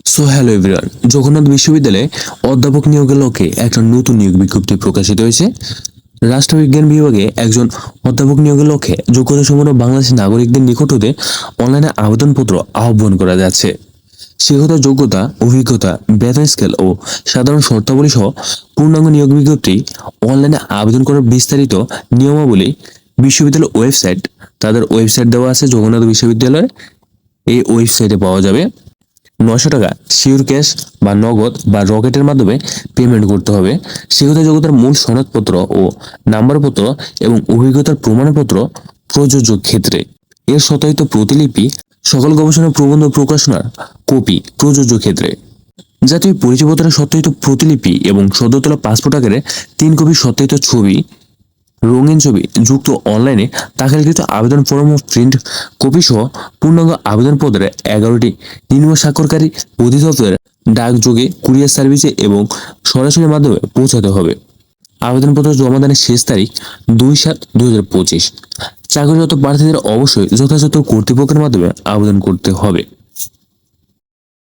Hello everyone, Jagannath বিশ্ববিদ্যালয়ে অধ্যাপক নিয়োগের লক্ষ্যে একটা নতুন নিয়োগ বিজ্ঞপ্তি প্রকাশিত হয়েছে। রাষ্ট্রবিজ্ঞান বিভাগে একজন অধ্যাপক নিয়োগের লক্ষ্যে যোগ্যতা সম্পন্ন বাংলাদেশের নাগরিকদের নিকট হতে অনলাইনে আবেদনপত্র আহ্বান করা যাচ্ছে। শিক্ষাগত যোগ্যতা, অভিজ্ঞতা, বেতন স্কেল ও সাধারণ শর্তাবলী সহ পূর্ণাঙ্গ নিয়োগ বিজ্ঞপ্তি, অনলাইনে আবেদন করার বিস্তারিত নিয়মাবলী বিশ্ববিদ্যালয়ের ওয়েবসাইট, তাদের ওয়েবসাইট দেওয়া আছে জগন্নাথ বিশ্ববিদ্যালয়ের। এই ওয়েবসাইটে পাওয়া যাবে। 900 টাকা শিওর ক্যাশ বা নগদ বা রকেটের মাধ্যমে পেমেন্ট করতে হবে। শিক্ষিত যোগ্যতার মূল সনদপত্র ও নাম্বারপত্র এবং অভিজ্ঞতার প্রমাণপত্র প্রযোজ্য ক্ষেত্রে। এর সত্যায়িত প্রতিলিপি, সকল গবেষণা প্রবন্ধ প্রকাশনার কপি প্রযোজ্য ক্ষেত্রে। জাতীয় পরিচয়পত্রের সত্যায়িত প্রতিলিপি এবং সদ্য তোলা পাসপোর্ট আকারে 3 কপি সত্যায়িত ছবি, রঙিন ছবি যুক্ত অনলাইনে দাখিলকৃত আবেদন ফর্ম ও প্রিন্ট কপি সহ পূর্ণাঙ্গ আবেদনপত্রে 11টি নিম্ন স্বাক্ষরকারী অধিদপ্তরের ডাকযোগে, কুরিয়ার সার্ভিসে এবং সরাসরি মাধ্যমে পৌঁছাতে হবে। আবেদনপত্র জমাদানের শেষ তারিখ 2/7/2025। চাকরিরত প্রার্থীদের অবশ্যই যথাযথ কর্তৃপক্ষের মাধ্যমে আবেদন করতে হবে।